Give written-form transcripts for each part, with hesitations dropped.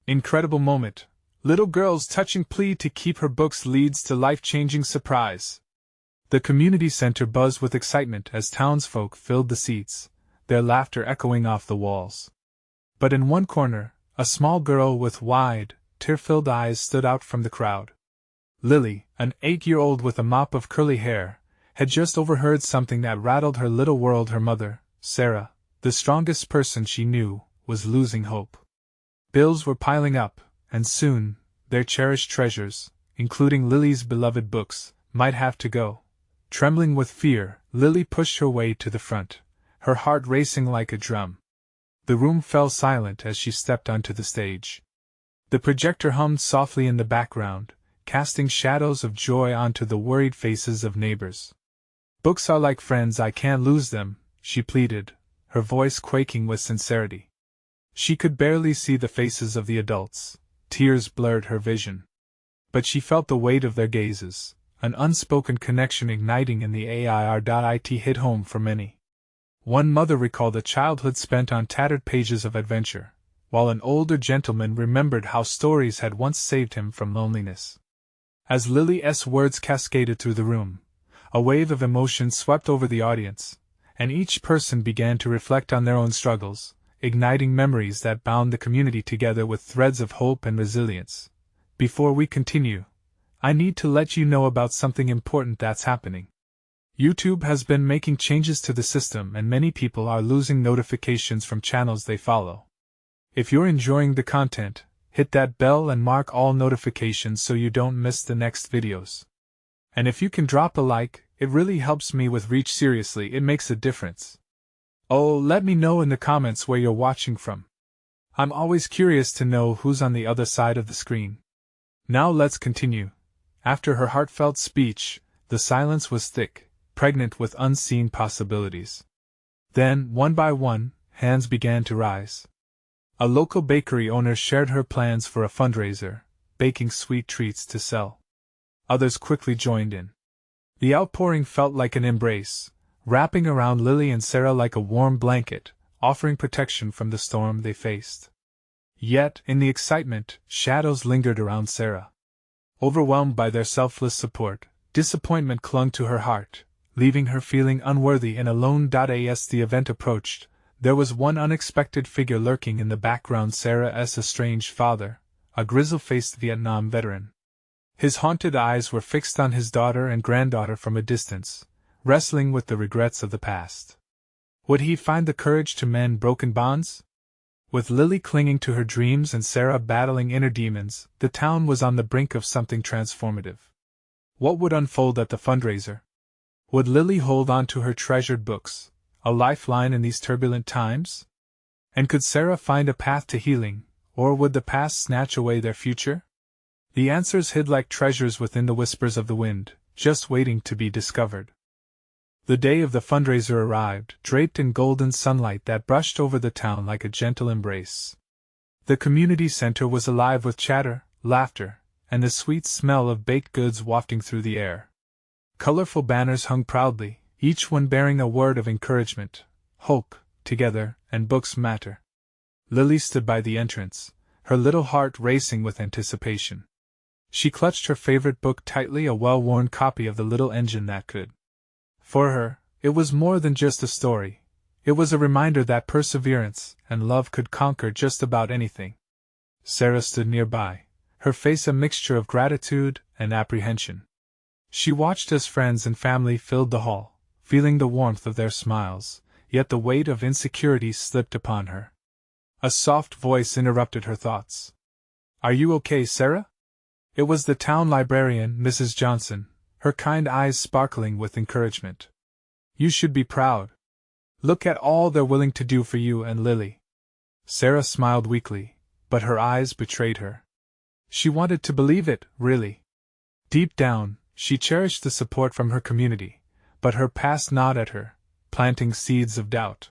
Incredible moment. Little girls touching Plea to keep her books leads to life-changing surprise. The community center buzzed with excitement as townsfolk filled the seats, their laughter echoing off the walls. But in one corner, a small girl with wide, tear-filled eyes stood out from the crowd. Lily, an 8-year-old with a mop of curly hair, had just overheard something that rattled her little world. Her mother, Sarah, the strongest person she knew, was losing hope. Bills were piling up, and soon, their cherished treasures, including Lily's beloved books, might have to go. Trembling with fear, Lily pushed her way to the front, her heart racing like a drum. The room fell silent as she stepped onto the stage. The projector hummed softly in the background, casting shadows of joy onto the worried faces of neighbors. "Books are like friends, I can't lose them," she pleaded, her voice quaking with sincerity. She could barely see the faces of the adults, tears blurred her vision. But she felt the weight of their gazes, an unspoken connection igniting in the air. It hit home for many. One mother recalled a childhood spent on tattered pages of adventure, while an older gentleman remembered how stories had once saved him from loneliness. As Lily's words cascaded through the room, a wave of emotion swept over the audience, and each person began to reflect on their own struggles, igniting memories that bound the community together with threads of hope and resilience. Before we continue, I need to let you know about something important that's happening. YouTube has been making changes to the system and many people are losing notifications from channels they follow. If you're enjoying the content, hit that bell and mark all notifications so you don't miss the next videos. And if you can drop a like, it really helps me with reach. Seriously, it makes a difference. Oh, let me know in the comments where you're watching from. I'm always curious to know who's on the other side of the screen. Now let's continue. After her heartfelt speech, the silence was thick, pregnant with unseen possibilities. Then, one by one, hands began to rise. A local bakery owner shared her plans for a fundraiser, baking sweet treats to sell. Others quickly joined in. The outpouring felt like an embrace, wrapping around Lily and Sarah like a warm blanket, offering protection from the storm they faced. Yet, in the excitement, shadows lingered around Sarah. Overwhelmed by their selfless support, disappointment clung to her heart, leaving her feeling unworthy and alone. As the event approached, there was one unexpected figure lurking in the background: Sarah's estranged father, a grizzle-faced Vietnam veteran. His haunted eyes were fixed on his daughter and granddaughter from a distance, wrestling with the regrets of the past. Would he find the courage to mend broken bonds? With Lily clinging to her dreams and Sarah battling inner demons, the town was on the brink of something transformative. What would unfold at the fundraiser? Would Lily hold on to her treasured books, a lifeline in these turbulent times? And could Sarah find a path to healing, or would the past snatch away their future? The answers hid like treasures within the whispers of the wind, just waiting to be discovered. The day of the fundraiser arrived, draped in golden sunlight that brushed over the town like a gentle embrace. The community center was alive with chatter, laughter, and the sweet smell of baked goods wafting through the air. Colorful banners hung proudly, each one bearing a word of encouragement: hope, together, and books matter. Lily stood by the entrance, her little heart racing with anticipation. She clutched her favorite book tightly, a well-worn copy of The Little Engine That Could. For her, it was more than just a story. It was a reminder that perseverance and love could conquer just about anything. Sarah stood nearby, her face a mixture of gratitude and apprehension. She watched as friends and family filled the hall, feeling the warmth of their smiles, yet the weight of insecurity slipped upon her. A soft voice interrupted her thoughts. "Are you okay, Sarah?" It was the town librarian, Mrs. Johnson, her kind eyes sparkling with encouragement. "You should be proud. Look at all they're willing to do for you and Lily." Sarah smiled weakly, but her eyes betrayed her. She wanted to believe it, really. Deep down, she cherished the support from her community, but her past gnawed at her, planting seeds of doubt.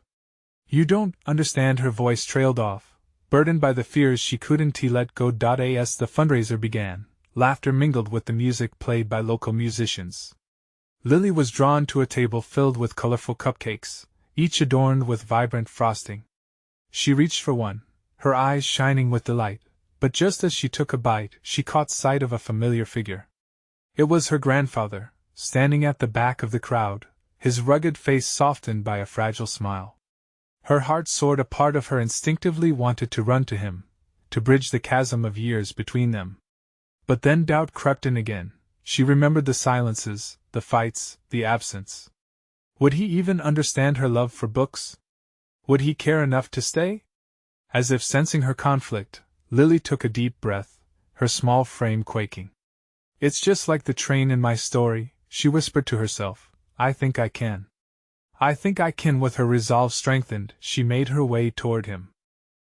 "You don't understand." Her voice trailed off, burdened by the fears she couldn't let go. As the fundraiser began, laughter mingled with the music played by local musicians. Lily was drawn to a table filled with colorful cupcakes, each adorned with vibrant frosting. She reached for one, her eyes shining with delight, But just as she took a bite, she caught sight of a familiar figure. It was her grandfather, standing at the back of the crowd, his rugged face softened by a fragile smile. Her heart soared. A part of her instinctively wanted to run to him, to bridge the chasm of years between them. But then doubt crept in again. She remembered the silences, the fights, the absence. Would he even understand her love for books? Would he care enough to stay? As if sensing her conflict, Lily took a deep breath, her small frame quaking. "It's just like the train in my story," she whispered to herself. "I think I can. I think I can." With her resolve strengthened, she made her way toward him.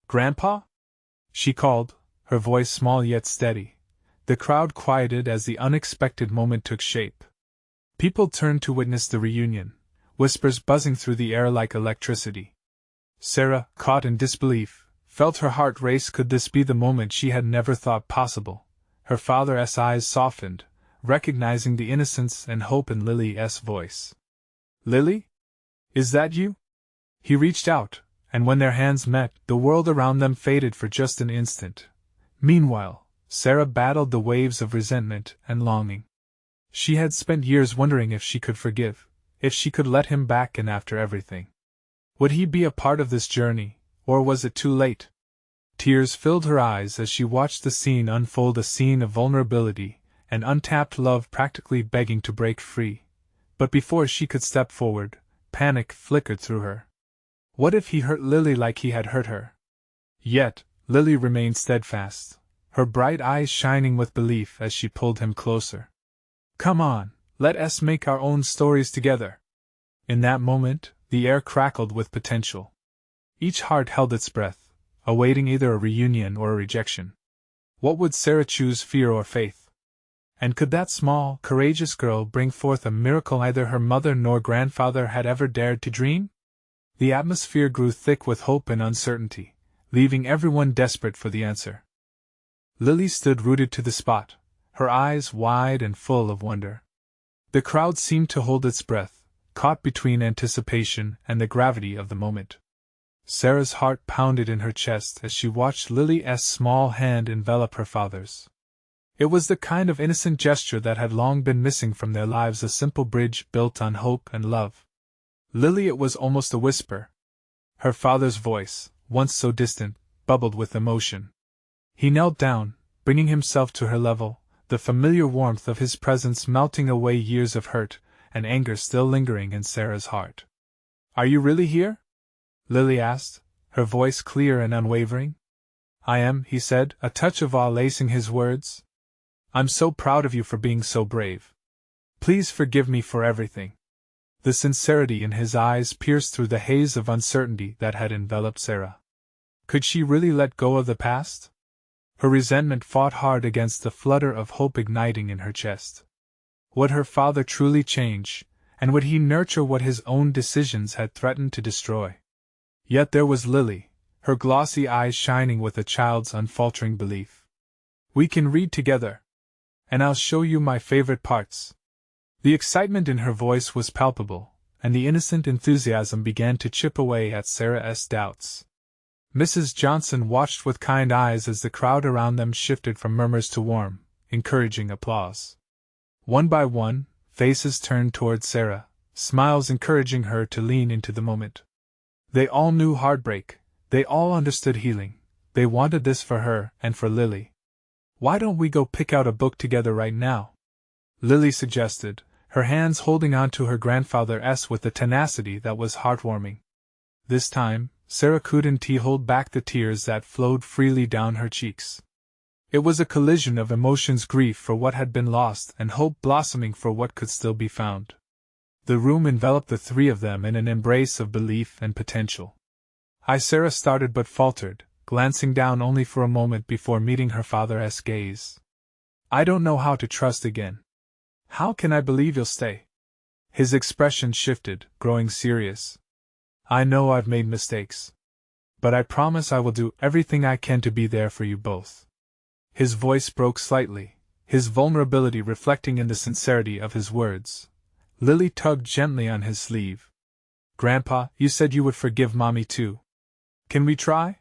"Grandpa?" she called, her voice small yet steady. The crowd quieted as the unexpected moment took shape. People turned to witness the reunion, whispers buzzing through the air like electricity. Sarah, caught in disbelief, felt her heart race. Could this be the moment she had never thought possible? Her father's eyes softened, recognizing the innocence and hope in Lily's voice. "Lily? Is that you?" He reached out, and when their hands met, the world around them faded for just an instant. Meanwhile, Sarah battled the waves of resentment and longing. She had spent years wondering if she could forgive, if she could let him back in after everything. Would he be a part of this journey, or was it too late? Tears filled her eyes as she watched the scene unfold, a scene of vulnerability and untapped love practically begging to break free. But before she could step forward, panic flickered through her. What if he hurt Lily like he had hurt her? Yet, Lily remained steadfast, her bright eyes shining with belief as she pulled him closer. "Come on, let us make our own stories together." In that moment, the air crackled with potential. Each heart held its breath, awaiting either a reunion or a rejection. What would Sarah choose, fear or faith? And could that small, courageous girl bring forth a miracle neither her mother nor grandfather had ever dared to dream? The atmosphere grew thick with hope and uncertainty, leaving everyone desperate for the answer. Lily stood rooted to the spot, her eyes wide and full of wonder. The crowd seemed to hold its breath, caught between anticipation and the gravity of the moment. Sarah's heart pounded in her chest as she watched Lily's small hand envelop her father's. It was the kind of innocent gesture that had long been missing from their lives, a simple bridge built on hope and love. "Lily," it was almost a whisper. Her father's voice, once so distant, bubbled with emotion. He knelt down, bringing himself to her level, the familiar warmth of his presence melting away years of hurt and anger still lingering in Sarah's heart. "Are you really here?" Lily asked, her voice clear and unwavering. "I am," he said, a touch of awe lacing his words. "I'm so proud of you for being so brave. Please forgive me for everything." The sincerity in his eyes pierced through the haze of uncertainty that had enveloped Sarah. Could she really let go of the past? Her resentment fought hard against the flutter of hope igniting in her chest. Would her father truly change, and would he nurture what his own decisions had threatened to destroy? Yet there was Lily, her glossy eyes shining with a child's unfaltering belief. "We can read together. And I'll show you my favorite parts." The excitement in her voice was palpable, and the innocent enthusiasm began to chip away at Sarah's doubts. Mrs. Johnson watched with kind eyes as the crowd around them shifted from murmurs to warm, encouraging applause. One by one, faces turned toward Sarah, smiles encouraging her to lean into the moment. They all knew heartbreak, they all understood healing, they wanted this for her and for Lily. "Why don't we go pick out a book together right now?" Lily suggested, her hands holding on to her grandfather's with a tenacity that was heartwarming. This time, Sarah couldn't hold back the tears that flowed freely down her cheeks. It was a collision of emotions, grief for what had been lost and hope blossoming for what could still be found. The room enveloped the three of them in an embrace of belief and potential. Sarah started but faltered, glancing down only for a moment before meeting her father's gaze. "I don't know how to trust again. How can I believe you'll stay?" His expression shifted, growing serious. "I know I've made mistakes. But I promise I will do everything I can to be there for you both." His voice broke slightly, his vulnerability reflecting in the sincerity of his words. Lily tugged gently on his sleeve. "Grandpa, you said you would forgive Mommy too. Can we try?"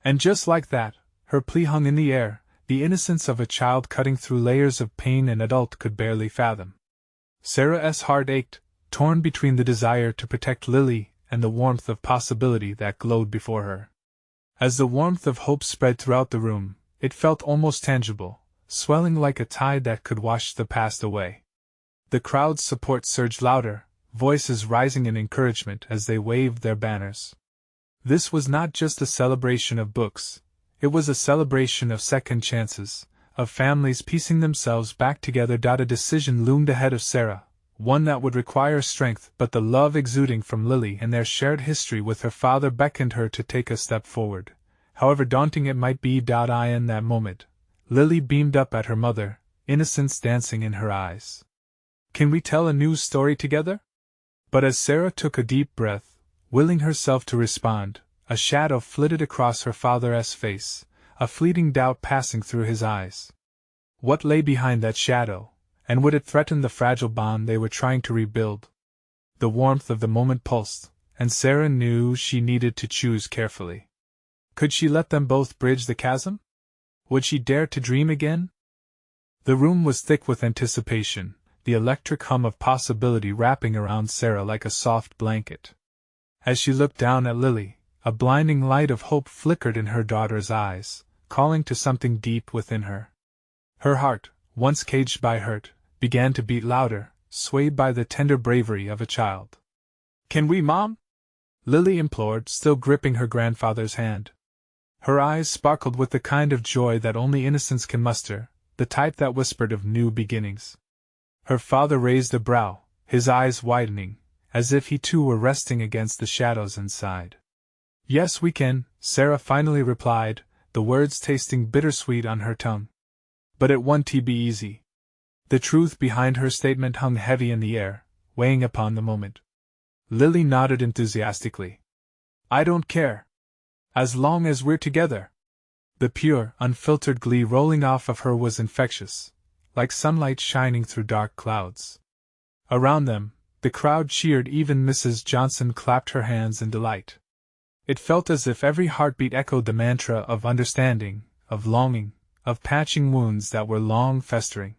And just like that, Her plea hung in the air, the innocence of a child cutting through layers of pain an adult could barely fathom. Sarah's heart ached, torn between the desire to protect Lily and the warmth of possibility that glowed before her. As the warmth of hope spread throughout the room, it felt almost tangible, swelling like a tide that could wash the past away. The crowd's support surged louder, voices rising in encouragement as they waved their banners. This was not just a celebration of books, it was a celebration of second chances, of families piecing themselves back together. A decision loomed ahead of Sarah, one that would require strength, but the love exuding from Lily and their shared history with her father beckoned her to take a step forward, however daunting it might be. In that moment, Lily beamed up at her mother, innocence dancing in her eyes. "Can we tell a new story together?" But as Sarah took a deep breath, willing herself to respond, a shadow flitted across her father's face, a fleeting doubt passing through his eyes. What lay behind that shadow, and would it threaten the fragile bond they were trying to rebuild? The warmth of the moment pulsed, and Sarah knew she needed to choose carefully. Could she let them both bridge the chasm? Would she dare to dream again? The room was thick with anticipation, the electric hum of possibility wrapping around Sarah like a soft blanket. As she looked down at Lily, a blinding light of hope flickered in her daughter's eyes, calling to something deep within her. Her heart, once caged by hurt, began to beat louder, swayed by the tender bravery of a child. "Can we, Mom?" Lily implored, still gripping her grandfather's hand. Her eyes sparkled with the kind of joy that only innocence can muster, the type that whispered of new beginnings. Her father raised a brow, his eyes widening, as if he too were resting against the shadows inside. "Yes, we can," Sarah finally replied, the words tasting bittersweet on her tongue. But it won't be easy. The truth behind her statement hung heavy in the air, weighing upon the moment. Lily nodded enthusiastically. "I don't care. As long as we're together." The pure, unfiltered glee rolling off of her was infectious, like sunlight shining through dark clouds. Around them, the crowd cheered, even Mrs. Johnson clapped her hands in delight. It felt as if every heartbeat echoed the mantra of understanding, of longing, of patching wounds that were long festering.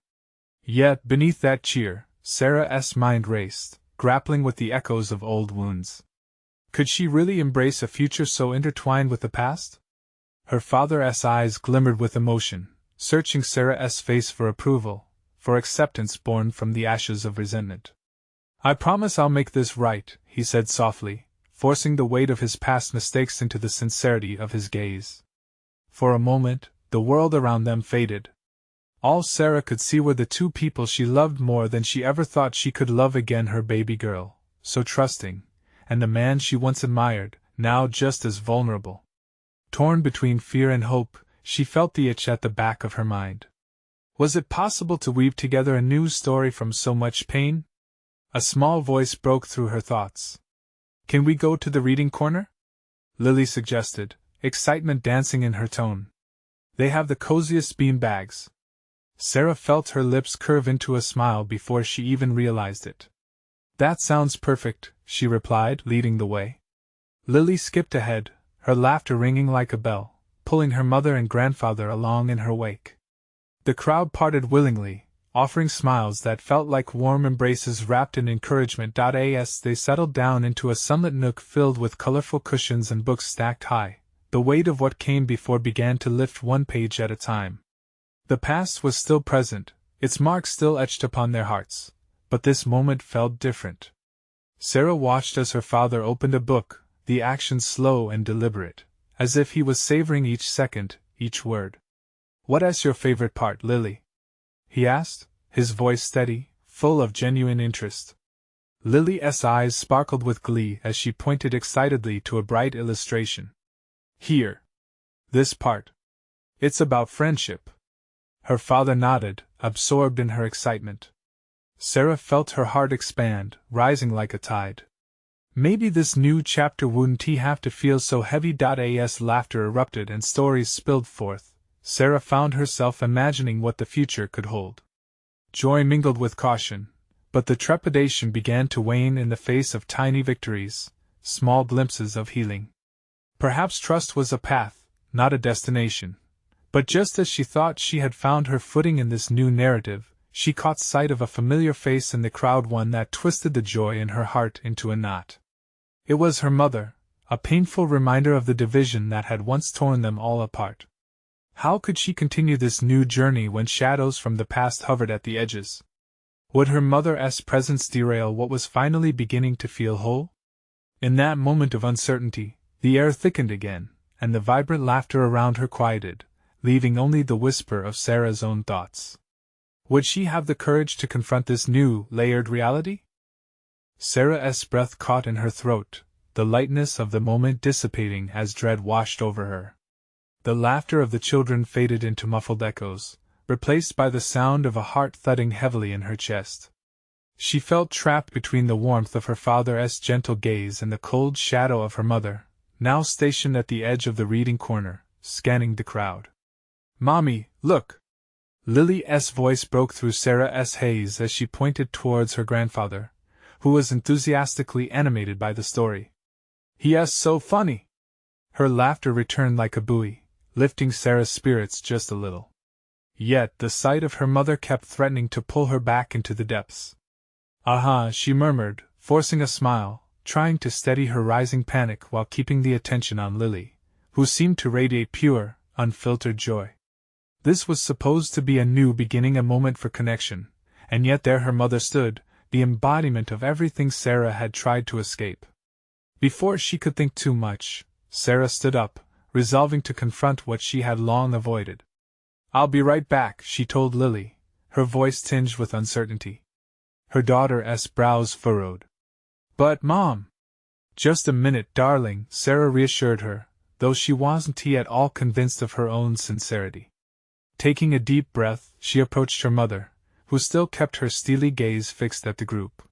Yet, beneath that cheer, Sarah's mind raced, grappling with the echoes of old wounds. Could she really embrace a future so intertwined with the past? Her father's eyes glimmered with emotion, searching Sarah's face for approval, for acceptance born from the ashes of resentment. "I promise I'll make this right," he said softly, forcing the weight of his past mistakes into the sincerity of his gaze. For a moment, the world around them faded. All Sarah could see were the two people she loved more than she ever thought she could love again, her baby girl, so trusting, and the man she once admired, now just as vulnerable. Torn between fear and hope, she felt the itch at the back of her mind. Was it possible to weave together a new story from so much pain? A small voice broke through her thoughts. "Can we go to the reading corner?" Lily suggested, excitement dancing in her tone. "They have the coziest bean bags." Sarah felt her lips curve into a smile before she even realized it. "That sounds perfect," she replied, leading the way. Lily skipped ahead, her laughter ringing like a bell, pulling her mother and grandfather along in her wake. The crowd parted willingly, offering smiles that felt like warm embraces wrapped in encouragement. As they settled down into a sunlit nook filled with colorful cushions and books stacked high, the weight of what came before began to lift one page at a time. The past was still present, its marks still etched upon their hearts, but this moment felt different. Sarah watched as her father opened a book, the action slow and deliberate, as if he was savoring each second, each word. "What's your favorite part, Lily?" he asked, his voice steady, full of genuine interest. Lily's eyes sparkled with glee as she pointed excitedly to a bright illustration. "Here. This part. It's about friendship." Her father nodded, absorbed in her excitement. Sarah felt her heart expand, rising like a tide. Maybe this new chapter wouldn't have to feel so heavy. As laughter erupted and stories spilled forth, Sarah found herself imagining what the future could hold. Joy mingled with caution, but the trepidation began to wane in the face of tiny victories, small glimpses of healing. Perhaps trust was a path, not a destination, But just as she thought she had found her footing in this new narrative, she caught sight of a familiar face in the crowd, one that twisted the joy in her heart into a knot. It was her mother, a painful reminder of the division that had once torn them all apart. How could she continue this new journey when shadows from the past hovered at the edges? Would her mother's presence derail what was finally beginning to feel whole? In that moment of uncertainty, the air thickened again, and the vibrant laughter around her quieted, leaving only the whisper of Sarah's own thoughts. Would she have the courage to confront this new, layered reality? Sarah's breath caught in her throat, the lightness of the moment dissipating as dread washed over her. The laughter of the children faded into muffled echoes, replaced by the sound of a heart thudding heavily in her chest. She felt trapped between the warmth of her father's gentle gaze and the cold shadow of her mother, now stationed at the edge of the reading corner, scanning the crowd. "Mommy, look!" Lily's voice broke through Sarah's haze as she pointed towards her grandfather, who was enthusiastically animated by the story. "He is so funny!" Her laughter returned like a buoy, lifting Sarah's spirits just a little. Yet the sight of her mother kept threatening to pull her back into the depths. "Aha," she murmured, forcing a smile, trying to steady her rising panic while keeping the attention on Lily, who seemed to radiate pure, unfiltered joy. This was supposed to be a new beginning, a moment for connection, and yet there her mother stood, the embodiment of everything Sarah had tried to escape. Before she could think too much, Sarah stood up, resolving to confront what she had long avoided. "I'll be right back," she told Lily, her voice tinged with uncertainty. Her daughter's brows furrowed. "But, Mom—" "Just a minute, darling," Sarah reassured her, though she wasn't at all convinced of her own sincerity. Taking a deep breath, she approached her mother, who still kept her steely gaze fixed at the group.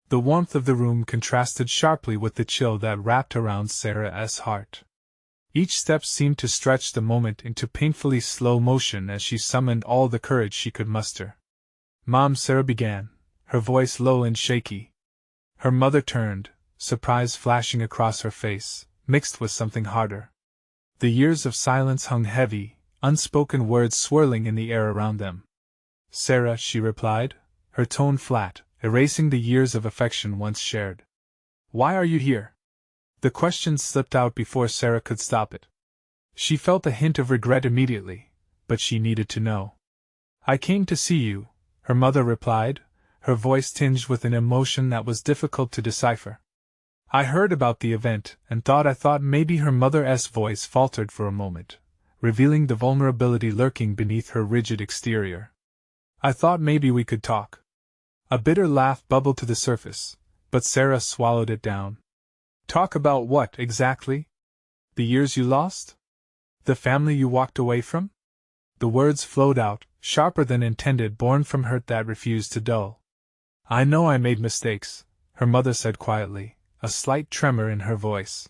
The warmth of the room contrasted sharply with the chill that wrapped around Sarah's heart. Each step seemed to stretch the moment into painfully slow motion as she summoned all the courage she could muster. "Mom," Sarah began, her voice low and shaky. Her mother turned, surprise flashing across her face, mixed with something harder. The years of silence hung heavy, unspoken words swirling in the air around them. "Sarah," she replied, her tone flat, erasing the years of affection once shared. "Why are you here?" The question slipped out before Sarah could stop it. She felt a hint of regret immediately, but she needed to know. "I came to see you," her mother replied, her voice tinged with an emotion that was difficult to decipher. "I heard about the event, and I thought maybe," her mother's voice faltered for a moment, revealing the vulnerability lurking beneath her rigid exterior. "I thought maybe we could talk." A bitter laugh bubbled to the surface, but Sarah swallowed it down. "Talk about what, exactly? The years you lost? The family you walked away from?" The words flowed out, sharper than intended, born from hurt that refused to dull. "I know I made mistakes," her mother said quietly, a slight tremor in her voice.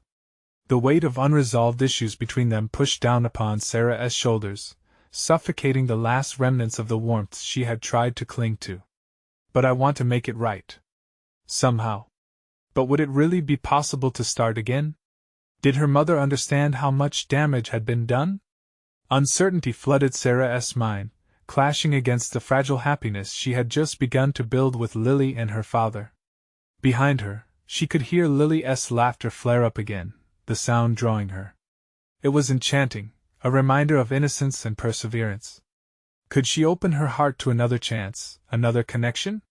The weight of unresolved issues between them pushed down upon Sarah's shoulders, suffocating the last remnants of the warmth she had tried to cling to. "But I want to make it right. Somehow." But would it really be possible to start again? Did her mother understand how much damage had been done? Uncertainty flooded Sarah's mind, clashing against the fragile happiness she had just begun to build with Lily and her father. Behind her, she could hear Lily's laughter flare up again, the sound drawing her. It was enchanting, a reminder of innocence and perseverance. Could she open her heart to another chance, another connection?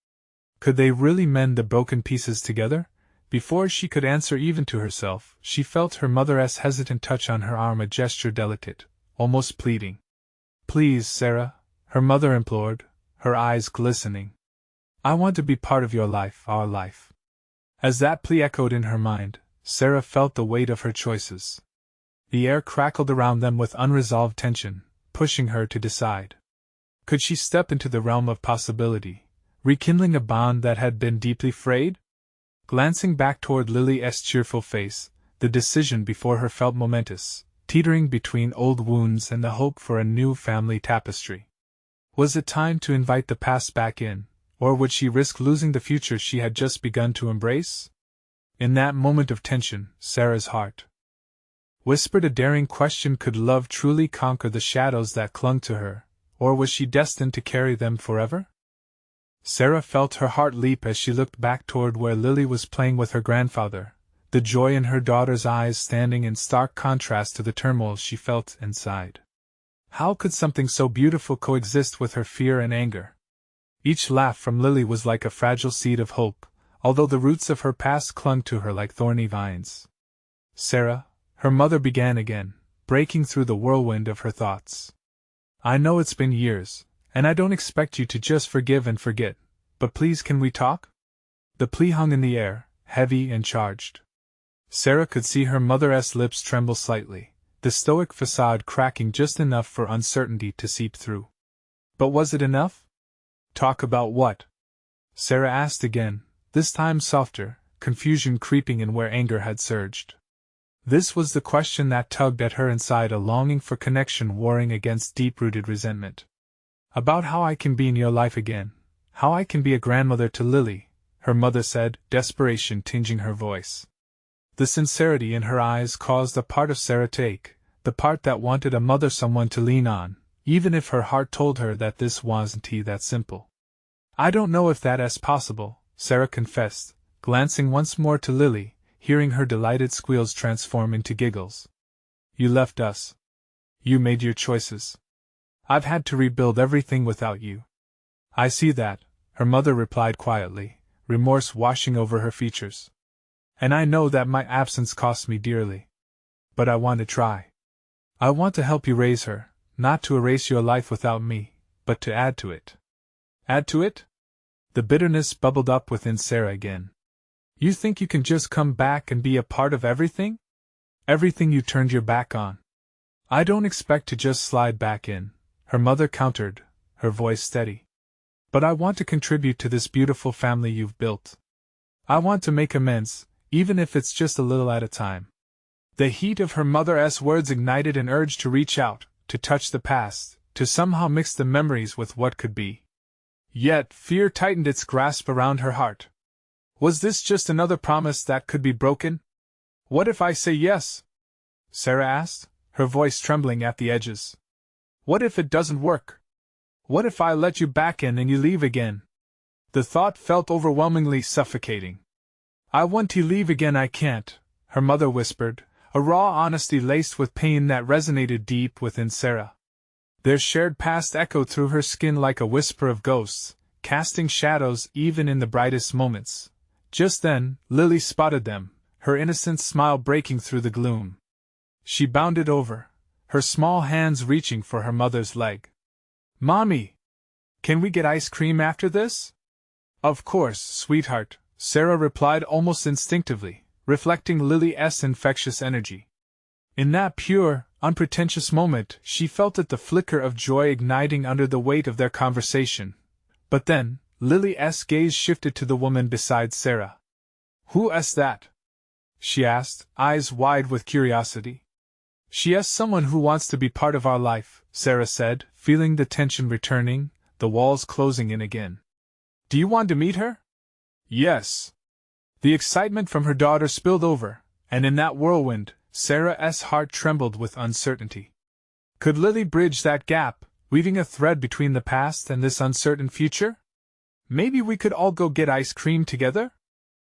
Could they really mend the broken pieces together? Before she could answer even to herself, she felt her mother's hesitant touch on her arm, a gesture delicate, almost pleading. "Please, Sarah," her mother implored, her eyes glistening. "I want to be part of your life, our life." As that plea echoed in her mind, Sarah felt the weight of her choices. The air crackled around them with unresolved tension, pushing her to decide. Could she step into the realm of possibility, rekindling a bond that had been deeply frayed? Glancing back toward Lily's cheerful face, the decision before her felt momentous, teetering between old wounds and the hope for a new family tapestry. Was it time to invite the past back in, or would she risk losing the future she had just begun to embrace? In that moment of tension, Sarah's heart Whispered a daring question: could love truly conquer the shadows that clung to her, or was she destined to carry them forever? Sarah felt her heart leap as she looked back toward where Lily was playing with her grandfather, the joy in her daughter's eyes standing in stark contrast to the turmoil she felt inside. How could something so beautiful coexist with her fear and anger? Each laugh from Lily was like a fragile seed of hope, although the roots of her past clung to her like thorny vines. Sarah, her mother began again, breaking through the whirlwind of her thoughts. I know it's been years, and I don't expect you to just forgive and forget, but please, can we talk? The plea hung in the air, heavy and charged. Sarah could see her mother's lips tremble slightly, the stoic facade cracking just enough for uncertainty to seep through. But was it enough? Talk about what? Sarah asked again, this time softer, confusion creeping in where anger had surged. This was the question that tugged at her inside, a longing for connection warring against deep-rooted resentment. About how I can be in your life again, how I can be a grandmother to Lily, her mother said, desperation tinging her voice. The sincerity in her eyes caused a part of Sarah to ache, the part that wanted a mother, someone to lean on, even if her heart told her that this wasn't that simple. I don't know if that's possible, Sarah confessed, glancing once more to Lily, hearing her delighted squeals transform into giggles. You left us. You made your choices. I've had to rebuild everything without you. I see that, her mother replied quietly, remorse washing over her features. And I know that my absence cost me dearly. But I want to try. I want to help you raise her, not to erase your life without me, but to add to it. Add to it? The bitterness bubbled up within Sarah again. You think you can just come back and be a part of everything? Everything you turned your back on. I don't expect to just slide back in, her mother countered, her voice steady. But I want to contribute to this beautiful family you've built. I want to make amends, even if it's just a little at a time. The heat of her mother's words ignited an urge to reach out, to touch the past, to somehow mix the memories with what could be. Yet fear tightened its grasp around her heart. Was this just another promise that could be broken? What if I say yes? Sarah asked, her voice trembling at the edges. What if it doesn't work? What if I let you back in and you leave again? The thought felt overwhelmingly suffocating. I want to leave again, I can't, her mother whispered, a raw honesty laced with pain that resonated deep within Sarah. Their shared past echoed through her skin like a whisper of ghosts, casting shadows even in the brightest moments. Just then, Lily spotted them, her innocent smile breaking through the gloom. She bounded over, her small hands reaching for her mother's leg. Mommy! Can we get ice cream after this? Of course, sweetheart, Sarah replied almost instinctively, reflecting Lily's infectious energy. In that pure, unpretentious moment, she felt the flicker of joy igniting under the weight of their conversation. But then, Lily's gaze shifted to the woman beside Sarah. Who's that? She asked, eyes wide with curiosity. She's someone who wants to be part of our life, Sarah said, feeling the tension returning, the walls closing in again. Do you want to meet her? Yes. The excitement from her daughter spilled over, and in that whirlwind, Sarah's heart trembled with uncertainty. Could Lily bridge that gap, weaving a thread between the past and this uncertain future? Maybe we could all go get ice cream together?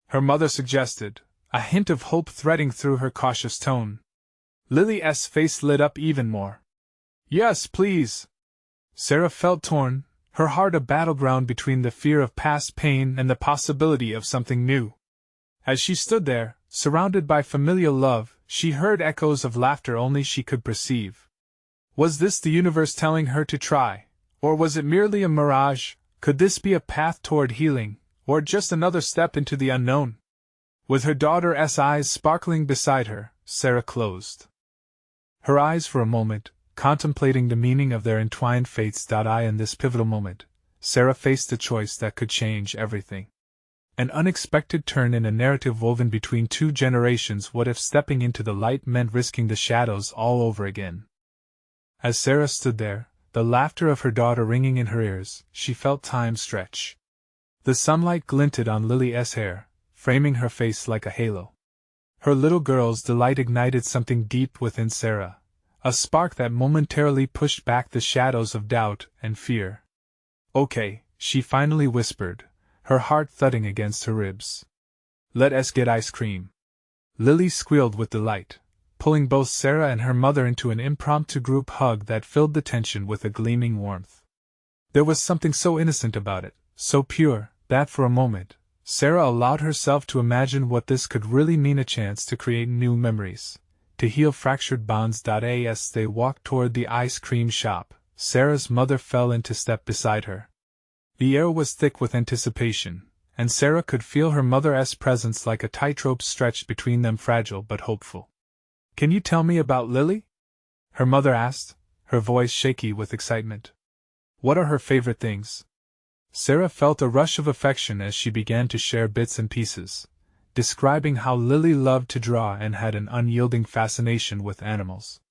Her mother suggested, a hint of hope threading through her cautious tone. Lily's face lit up even more. Yes, please. Sarah felt torn, her heart a battleground between the fear of past pain and the possibility of something new. As she stood there, surrounded by familial love, she heard echoes of laughter only she could perceive. Was this the universe telling her to try, or was it merely a mirage? Could this be a path toward healing, or just another step into the unknown? With her daughter's eyes sparkling beside her, Sarah closed her eyes for a moment, contemplating the meaning of their entwined fates. In this pivotal moment, Sarah faced a choice that could change everything. An unexpected turn in a narrative woven between two generations. What if stepping into the light meant risking the shadows all over again? As Sarah stood there, the laughter of her daughter ringing in her ears, she felt time stretch. The sunlight glinted on Lily's hair, framing her face like a halo. Her little girl's delight ignited something deep within Sarah, a spark that momentarily pushed back the shadows of doubt and fear. "Okay," she finally whispered, her heart thudding against her ribs. "Let us get ice cream." Lily squealed with delight, pulling both Sarah and her mother into an impromptu group hug that filled the tension with a gleaming warmth. There was something so innocent about it, so pure, that for a moment, Sarah allowed herself to imagine what this could really mean: a chance to create new memories, to heal fractured bonds. As they walked toward the ice cream shop, Sarah's mother fell into step beside her. The air was thick with anticipation, and Sarah could feel her mother's presence like a tightrope stretched between them, fragile but hopeful. "Can you tell me about Lily?" her mother asked, her voice shaky with excitement. "What are her favorite things?" Sarah felt a rush of affection as she began to share bits and pieces, describing how Lily loved to draw and had an unyielding fascination with animals.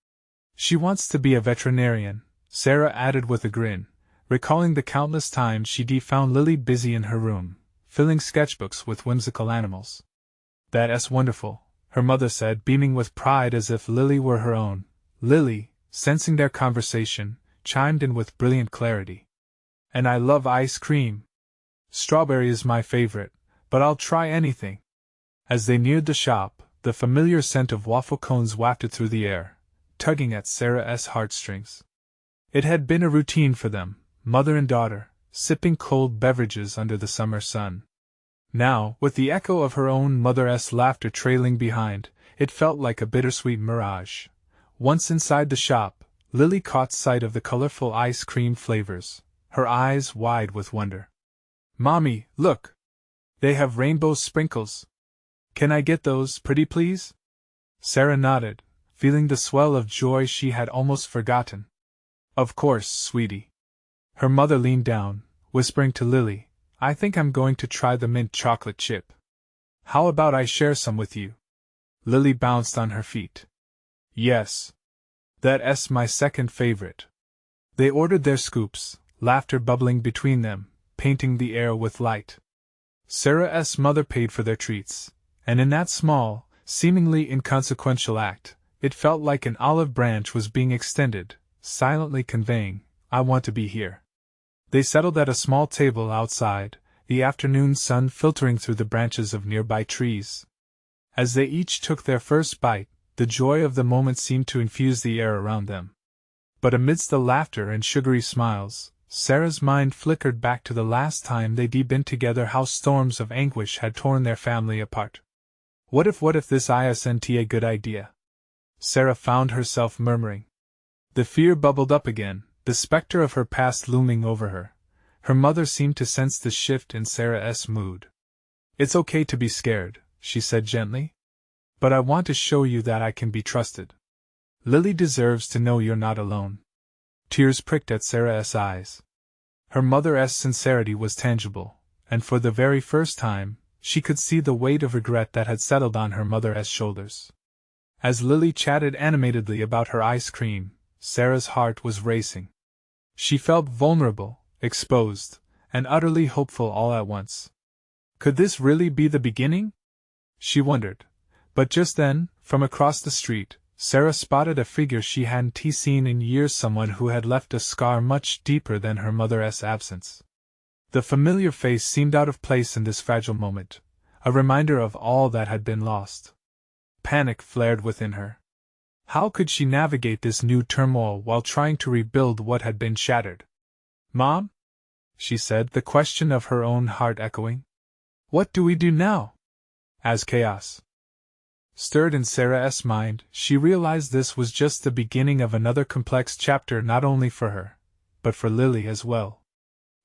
"She wants to be a veterinarian," Sarah added with a grin, recalling the countless times she'd found Lily busy in her room, filling sketchbooks with whimsical animals. "That's wonderful," her mother said, beaming with pride as if Lily were her own. Lily, sensing their conversation, chimed in with brilliant clarity. "And I love ice cream. Strawberry is my favorite, but I'll try anything." As they neared the shop, the familiar scent of waffle cones wafted through the air, tugging at Sarah's heartstrings. It had been a routine for them, mother and daughter, sipping cold beverages under the summer sun. Now, with the echo of her own mother's laughter trailing behind, it felt like a bittersweet mirage. Once inside the shop, Lily caught sight of the colorful ice cream flavors, her eyes wide with wonder. "Mommy, look! They have rainbow sprinkles. Can I get those, pretty please?" Sarah nodded, feeling the swell of joy she had almost forgotten. "Of course, sweetie." Her mother leaned down, whispering to Lily, "I think I'm going to try the mint chocolate chip. How about I share some with you?" Lily bounced on her feet. "Yes. That's my second favorite." They ordered their scoops, laughter bubbling between them, painting the air with light. Sarah's mother paid for their treats, and in that small, seemingly inconsequential act, it felt like an olive branch was being extended, silently conveying, "I want to be here." They settled at a small table outside, the afternoon sun filtering through the branches of nearby trees. As they each took their first bite, the joy of the moment seemed to infuse the air around them. But amidst the laughter and sugary smiles, Sarah's mind flickered back to the last time they'd been together, how storms of anguish had torn their family apart. What if this isn't a good idea?" Sarah found herself murmuring. The fear bubbled up again, the specter of her past looming over her. Her mother seemed to sense the shift in Sarah's mood. "It's okay to be scared," she said gently. "But I want to show you that I can be trusted. Lily deserves to know you're not alone." Tears pricked at Sarah's eyes. Her mother's sincerity was tangible, and for the very first time, she could see the weight of regret that had settled on her mother's shoulders. As Lily chatted animatedly about her ice cream, Sarah's heart was racing. She felt vulnerable, exposed, and utterly hopeful all at once. Could this really be the beginning? She wondered. But just then, from across the street, Sarah spotted a figure she hadn't seen in years, someone who had left a scar much deeper than her mother's absence. The familiar face seemed out of place in this fragile moment, a reminder of all that had been lost. Panic flared within her. How could she navigate this new turmoil while trying to rebuild what had been shattered? "Mom?" she said, the question of her own heart echoing. "What do we do now?" As chaos stirred in Sarah's mind, she realized this was just the beginning of another complex chapter, not only for her, but for Lily as well.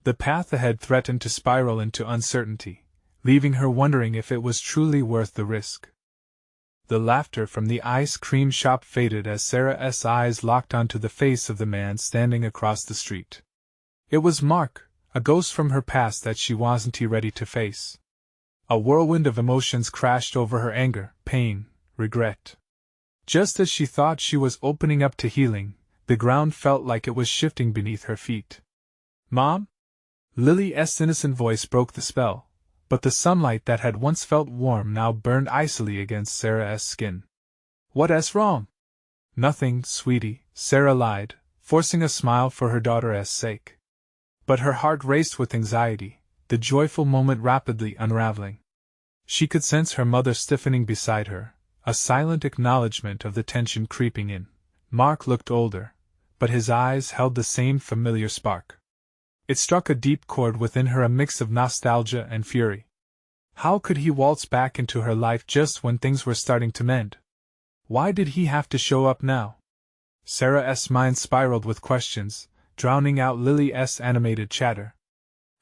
The path ahead threatened to spiral into uncertainty, leaving her wondering if it was truly worth the risk. The laughter from the ice cream shop faded as Sarah's eyes locked onto the face of the man standing across the street. It was Mark, a ghost from her past that she wasn't ready to face. A whirlwind of emotions crashed over her: anger, pain, regret. Just as she thought she was opening up to healing, the ground felt like it was shifting beneath her feet. "Mom?" Lily's innocent voice broke the spell, but the sunlight that had once felt warm now burned icily against Sarah's skin. "What's wrong?" "Nothing, sweetie," Sarah lied, forcing a smile for her daughter's sake. But her heart raced with anxiety, the joyful moment rapidly unraveling. She could sense her mother stiffening beside her, a silent acknowledgement of the tension creeping in. Mark looked older, but his eyes held the same familiar spark. It struck a deep chord within her, a mix of nostalgia and fury. How could he waltz back into her life just when things were starting to mend? Why did he have to show up now? Sarah's mind spiraled with questions, drowning out Lily's animated chatter.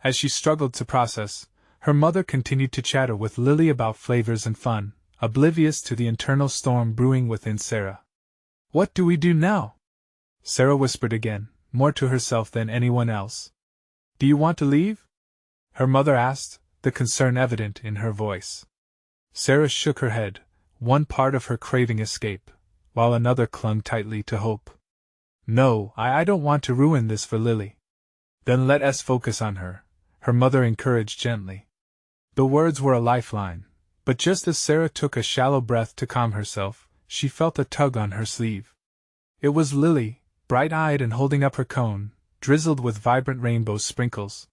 As she struggled to process, her mother continued to chatter with Lily about flavors and fun, oblivious to the internal storm brewing within Sarah. "What do we do now?" Sarah whispered again, more to herself than anyone else. "Do you want to leave?" her mother asked, the concern evident in her voice. Sarah shook her head, one part of her craving escape, while another clung tightly to hope. "No, I don't want to ruin this for Lily." "Then let us focus on her," her mother encouraged gently. The words were a lifeline, but just as Sarah took a shallow breath to calm herself, she felt a tug on her sleeve. It was Lily, bright-eyed and holding up her cone, drizzled with vibrant rainbow sprinkles.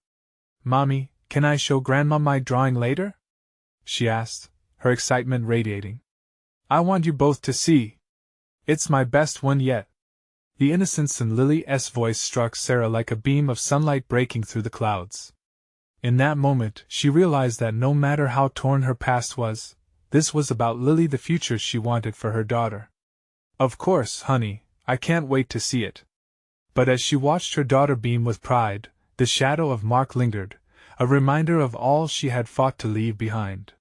"Mommy, can I show Grandma my drawing later?" she asked, her excitement radiating. "I want you both to see. It's my best one yet." The innocence in Lily's voice struck Sarah like a beam of sunlight breaking through the clouds. In that moment, she realized that no matter how torn her past was, this was about Lily, the future she wanted for her daughter. "Of course, honey, I can't wait to see it." But as she watched her daughter beam with pride, the shadow of Mark lingered, a reminder of all she had fought to leave behind.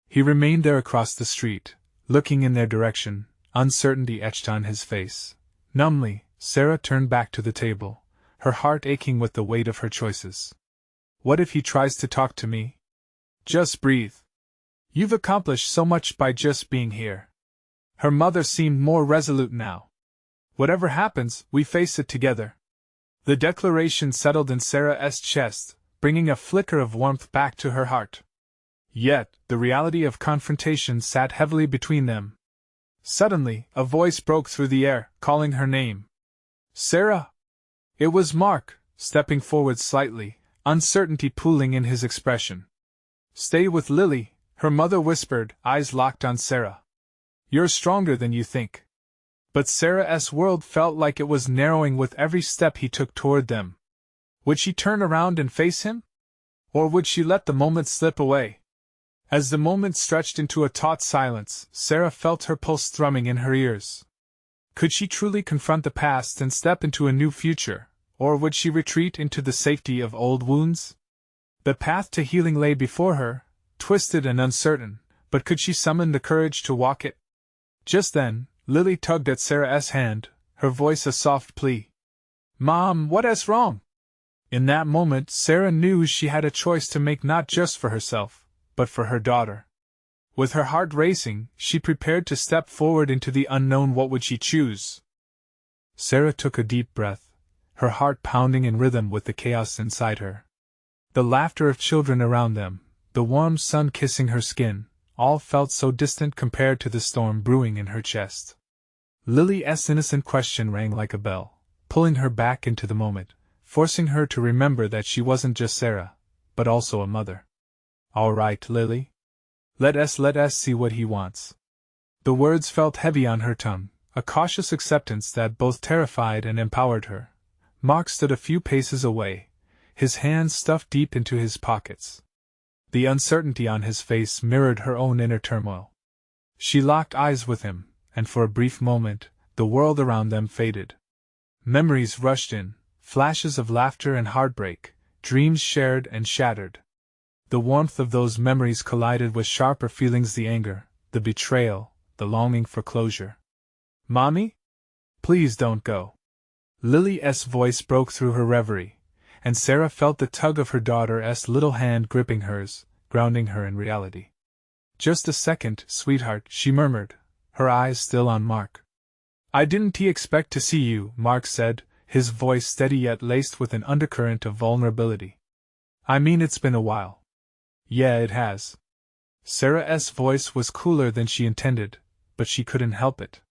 He remained there across the street, looking in their direction, uncertainty etched on his face. Numbly, Sarah turned back to the table, her heart aching with the weight of her choices. What if he tries to talk to me? Just breathe. You've accomplished so much by just being here. Her mother seemed more resolute now. Whatever happens, we face it together. The declaration settled in Sarah's chest, bringing a flicker of warmth back to her heart. Yet, the reality of confrontation sat heavily between them. Suddenly, a voice broke through the air, calling her name. "Sarah!" It was Mark, stepping forward slightly, uncertainty pooling in his expression. "Stay with Lily," her mother whispered, eyes locked on Sarah. "You're stronger than you think." But Sarah's world felt like it was narrowing with every step he took toward them. Would she turn around and face him? Or would she let the moment slip away? As the moment stretched into a taut silence, Sarah felt her pulse thrumming in her ears. Could she truly confront the past and step into a new future, or would she retreat into the safety of old wounds? The path to healing lay before her, twisted and uncertain, but could she summon the courage to walk it? Just then, Lily tugged at Sarah's hand, her voice a soft plea. "Mom, what's wrong?" In that moment, Sarah knew she had a choice to make, not just for herself, but for her daughter. With her heart racing, she prepared to step forward into the unknown. What would she choose? Sarah took a deep breath, her heart pounding in rhythm with the chaos inside her. The laughter of children around them, the warm sun kissing her skin, all felt so distant compared to the storm brewing in her chest. Lily's innocent question rang like a bell, pulling her back into the moment, forcing her to remember that she wasn't just Sarah, but also a mother. "All right, Lily. Let us see what he wants." The words felt heavy on her tongue, a cautious acceptance that both terrified and empowered her. Mark stood a few paces away, his hands stuffed deep into his pockets. The uncertainty on his face mirrored her own inner turmoil. She locked eyes with him, and for a brief moment, the world around them faded. Memories rushed in, flashes of laughter and heartbreak, dreams shared and shattered. The warmth of those memories collided with sharper feelings: the anger, the betrayal, the longing for closure. "Mommy? Please don't go." Lily's voice broke through her reverie, and Sarah felt the tug of her daughter's little hand gripping hers, grounding her in reality. "Just a second, sweetheart," she murmured, her eyes still on Mark. "I didn't expect to see you," Mark said, his voice steady yet laced with an undercurrent of vulnerability. "I mean, it's been a while." Yeah, it has. Sarah's voice was cooler than she intended, but she couldn't help it.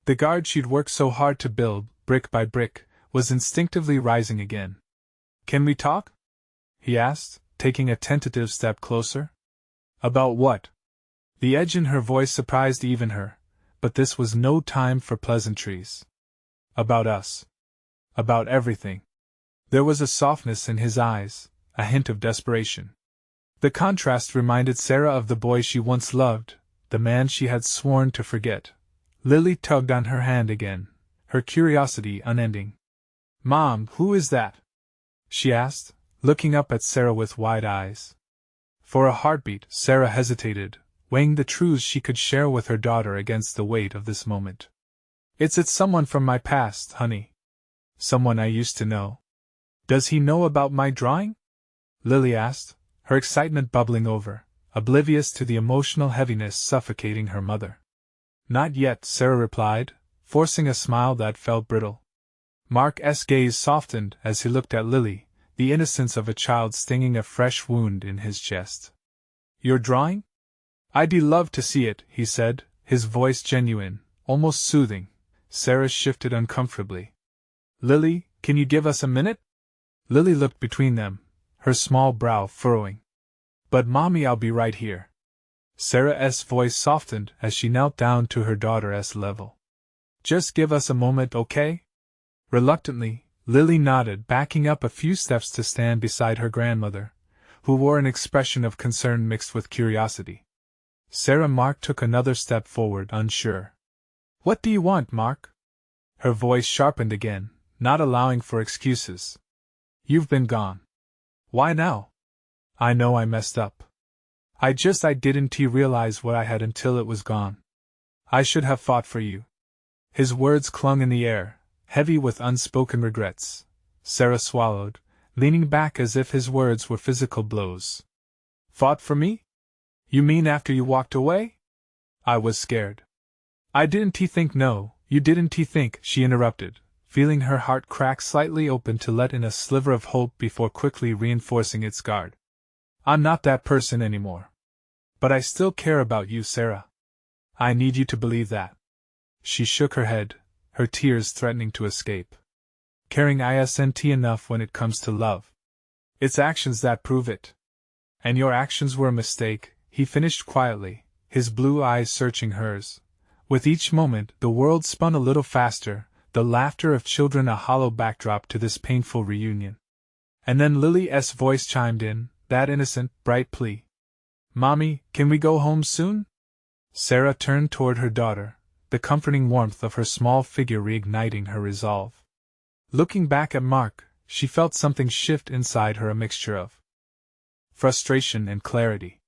The guard she'd worked so hard to build, brick by brick, was instinctively rising again. Can we talk? He asked, taking a tentative step closer. About what? The edge in her voice surprised even her, but this was no time for pleasantries. About us. About everything. There was a softness in his eyes, a hint of desperation. The contrast reminded Sarah of the boy she once loved, the man she had sworn to forget. Lily tugged on her hand again, her curiosity unending. Mom, who is that? She asked, looking up at Sarah with wide eyes. For a heartbeat, Sarah hesitated, weighing the truths she could share with her daughter against the weight of this moment. It's someone from my past, honey. Someone I used to know. Does he know about my drawing? Lily asked, her excitement bubbling over, oblivious to the emotional heaviness suffocating her mother. Not yet, Sarah replied, forcing a smile that felt brittle. Mark's gaze softened as he looked at Lily, the innocence of a child stinging a fresh wound in his chest. Your drawing? I'd love to see it, he said, his voice genuine, almost soothing. Sarah shifted uncomfortably. Lily, can you give us a minute? Lily looked between them, her small brow furrowing. But Mommy, I'll be right here. Sarah's voice softened as she knelt down to her daughter's level. Just give us a moment, okay? Reluctantly, Lily nodded, backing up a few steps to stand beside her grandmother, who wore an expression of concern mixed with curiosity. Mark took another step forward, unsure. What do you want, Mark? Her voice sharpened again, not allowing for excuses. You've been gone. Why now? I know I messed up. I didn't realize what I had until it was gone. I should have fought for you. His words clung in the air, heavy with unspoken regrets. Sarah swallowed, leaning back as if his words were physical blows. Fought for me? You mean after you walked away? I was scared. I didn't think. No, you didn't think, she interrupted, feeling her heart crack slightly open to let in a sliver of hope before quickly reinforcing its guard. I'm not that person anymore. But I still care about you, Sarah. I need you to believe that. She shook her head, her tears threatening to escape. Caring isn't enough when it comes to love. It's actions that prove it. And your actions were a mistake, he finished quietly, his blue eyes searching hers. With each moment, the world spun a little faster, the laughter of children a hollow backdrop to this painful reunion. And then Lily's voice chimed in, that innocent, bright plea. Mommy, can we go home soon? Sarah turned toward her daughter, the comforting warmth of her small figure reigniting her resolve. Looking back at Mark, she felt something shift inside her, a mixture of frustration and clarity.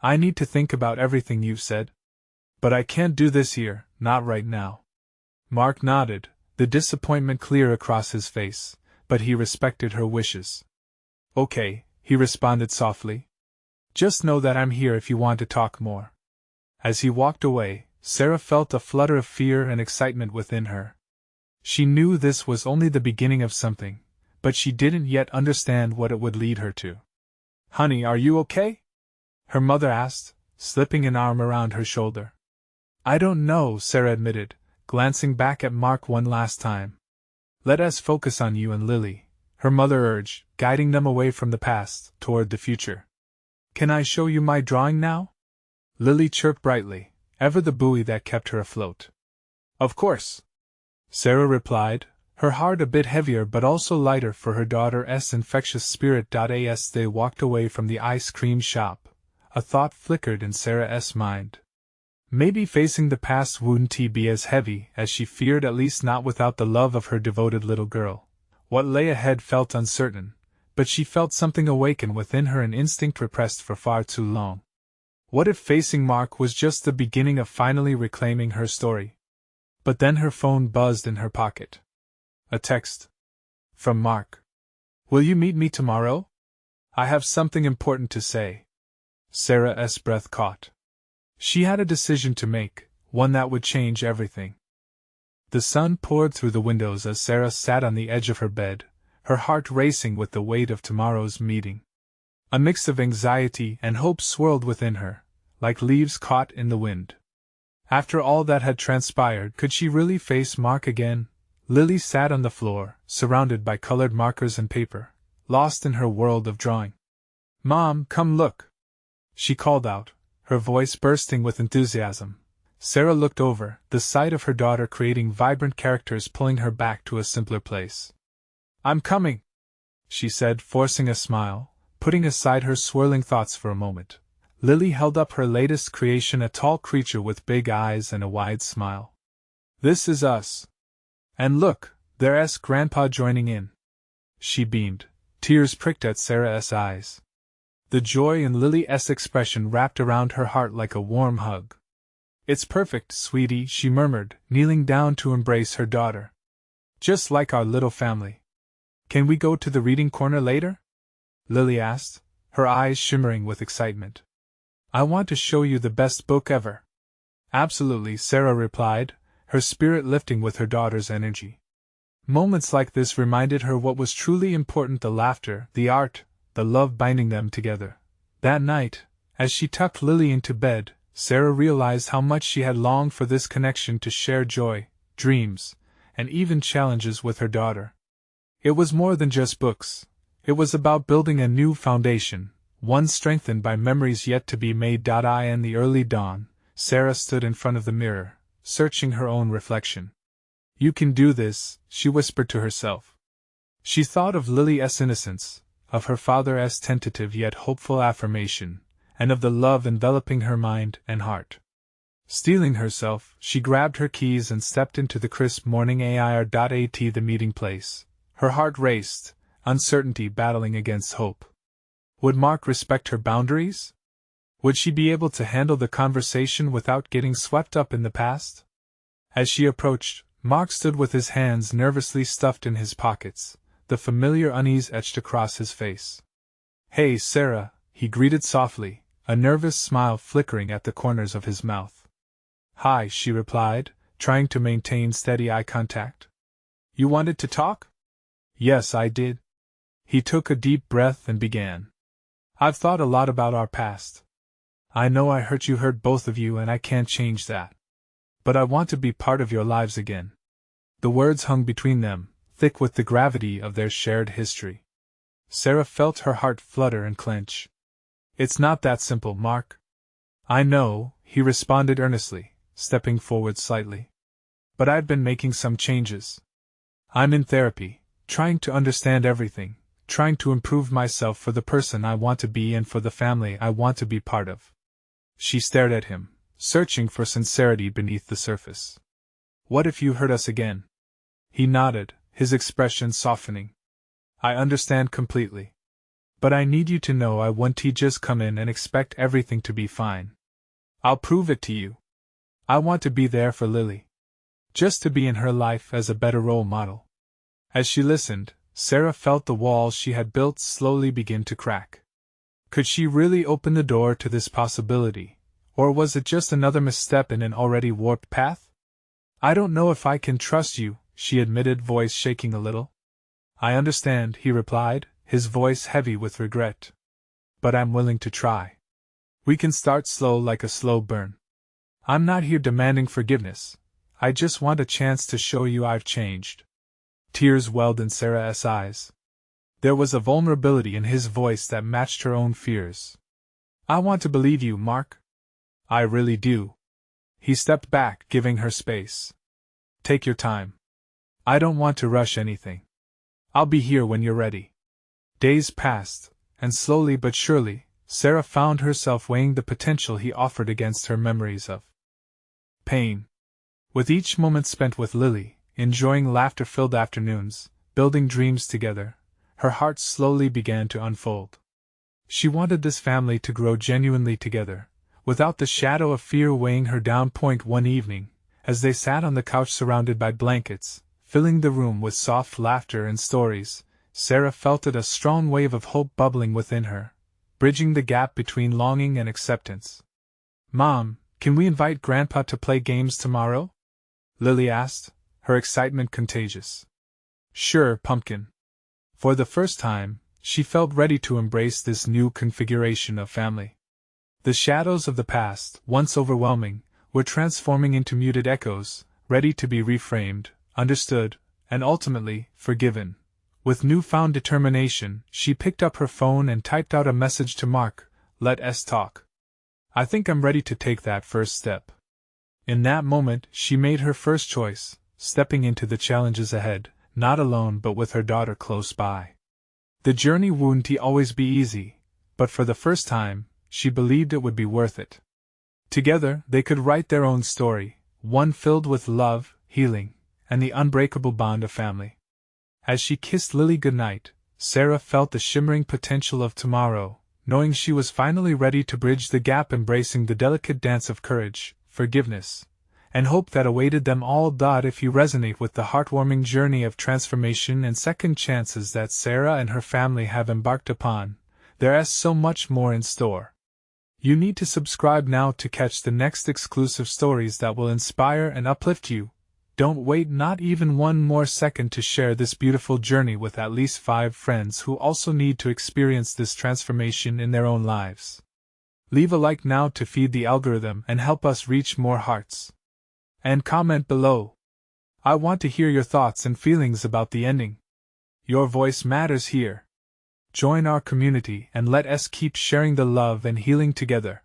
I need to think about everything you've said. But I can't do this here, not right now. Mark nodded, the disappointment clear across his face, but he respected her wishes. Okay, he responded softly. Just know that I'm here if you want to talk more. As he walked away, Sarah felt a flutter of fear and excitement within her. She knew this was only the beginning of something, but she didn't yet understand what it would lead her to. Honey, are you okay? Her mother asked, slipping an arm around her shoulder. I don't know, Sarah admitted, glancing back at Mark one last time. Let us focus on you and Lily, her mother urged, guiding them away from the past, toward the future. Can I show you my drawing now? Lily chirped brightly, ever the buoy that kept her afloat. Of course, Sarah replied, her heart a bit heavier but also lighter for her daughter's infectious spirit. As they walked away from the ice cream shop, a thought flickered in Sarah's mind. Maybe facing the past wouldn't be as heavy as she feared, at least not without the love of her devoted little girl. What lay ahead felt uncertain, but she felt something awaken within her, an instinct repressed for far too long. What if facing Mark was just the beginning of finally reclaiming her story? But then her phone buzzed in her pocket. A text. From Mark. Will you meet me tomorrow? I have something important to say. Sarah's breath caught. She had a decision to make, one that would change everything. The sun poured through the windows as Sarah sat on the edge of her bed, her heart racing with the weight of tomorrow's meeting. A mix of anxiety and hope swirled within her, like leaves caught in the wind. After all that had transpired, could she really face Mark again? Lily sat on the floor, surrounded by colored markers and paper, lost in her world of drawing. "Mom, come look!" she called out, her voice bursting with enthusiasm. Sarah looked over, the sight of her daughter creating vibrant characters pulling her back to a simpler place. "I'm coming," she said, forcing a smile, putting aside her swirling thoughts for a moment. Lily held up her latest creation, a tall creature with big eyes and a wide smile. "This is us. And look, there's Grandpa joining in." She beamed. Tears pricked at Sarah's eyes. The joy in Lily's expression wrapped around her heart like a warm hug. "It's perfect, sweetie," she murmured, kneeling down to embrace her daughter. "Just like our little family." "Can we go to the reading corner later?" Lily asked, her eyes shimmering with excitement. "I want to show you the best book ever." "Absolutely," Sarah replied, her spirit lifting with her daughter's energy. Moments like this reminded her what was truly important: the laughter, the art, the love binding them together. That night, as she tucked Lily into bed, Sarah realized how much she had longed for this connection to share joy, dreams, and even challenges with her daughter. It was more than just books. It was about building a new foundation, one strengthened by memories yet to be made. In the early dawn, Sarah stood in front of the mirror, searching her own reflection. "You can do this," she whispered to herself. She thought of Lily's innocence, of her father's tentative yet hopeful affirmation, and of the love enveloping her mind and heart. Steeling herself, she grabbed her keys and stepped into the crisp morning air. The meeting place. Her heart raced, uncertainty battling against hope. Would Mark respect her boundaries? Would she be able to handle the conversation without getting swept up in the past? As she approached, Mark stood with his hands nervously stuffed in his pockets, the familiar unease etched across his face. "Hey, Sarah," he greeted softly, a nervous smile flickering at the corners of his mouth. "Hi," she replied, trying to maintain steady eye contact. "You wanted to talk?" "Yes, I did." He took a deep breath and began. "I've thought a lot about our past. I know I hurt both of you, and I can't change that. But I want to be part of your lives again." The words hung between them, thick with the gravity of their shared history. Sarah felt her heart flutter and clench. "It's not that simple, Mark." "I know," he responded earnestly, stepping forward slightly. "But I've been making some changes. I'm in therapy, trying to understand everything, trying to improve myself for the person I want to be and for the family I want to be part of." She stared at him, searching for sincerity beneath the surface. "What if you hurt us again?" He nodded, his expression softening. "I understand completely. But I need you to know I won't just come in and expect everything to be fine. I'll prove it to you. I want to be there for Lily. Just to be in her life as a better role model." As she listened, Sarah felt the walls she had built slowly begin to crack. Could she really open the door to this possibility, or was it just another misstep in an already warped path? "I don't know if I can trust you," she admitted, voice shaking a little. "I understand," he replied, his voice heavy with regret. "But I'm willing to try. We can start slow, like a slow burn. I'm not here demanding forgiveness. I just want a chance to show you I've changed." Tears welled in Sarah's eyes. There was a vulnerability in his voice that matched her own fears. "I want to believe you, Mark. I really do." He stepped back, giving her space. "Take your time. I don't want to rush anything. I'll be here when you're ready." Days passed, and slowly but surely, Sarah found herself weighing the potential he offered against her memories of pain. With each moment spent with Lily, enjoying laughter-filled afternoons, building dreams together, her heart slowly began to unfold. She wanted this family to grow genuinely together, without the shadow of fear weighing her down. One evening, as they sat on the couch surrounded by blankets, filling the room with soft laughter and stories, Sarah felt a strong wave of hope bubbling within her, bridging the gap between longing and acceptance. "Mom, can we invite Grandpa to play games tomorrow?" Lily asked, her excitement contagious. "Sure, Pumpkin." For the first time, she felt ready to embrace this new configuration of family. The shadows of the past, once overwhelming, were transforming into muted echoes, ready to be reframed, understood, and ultimately, forgiven. With newfound determination, she picked up her phone and typed out a message to Mark, "Let us talk. I think I'm ready to take that first step." In that moment, she made her first choice, stepping into the challenges ahead, not alone but with her daughter close by. The journey wouldn't always be easy, but for the first time, she believed it would be worth it. Together, they could write their own story, one filled with love, healing, and the unbreakable bond of family. As she kissed Lily goodnight, Sarah felt the shimmering potential of tomorrow, knowing she was finally ready to bridge the gap, embracing the delicate dance of courage, forgiveness, and hope that awaited them all. If you resonate with the heartwarming journey of transformation and second chances that Sarah and her family have embarked upon, there is so much more in store. You need to subscribe now to catch the next exclusive stories that will inspire and uplift you. Don't wait not even one more second to share this beautiful journey with at least 5 friends who also need to experience this transformation in their own lives. Leave a like now to feed the algorithm and help us reach more hearts. And comment below. I want to hear your thoughts and feelings about the ending. Your voice matters here. Join our community and let us keep sharing the love and healing together.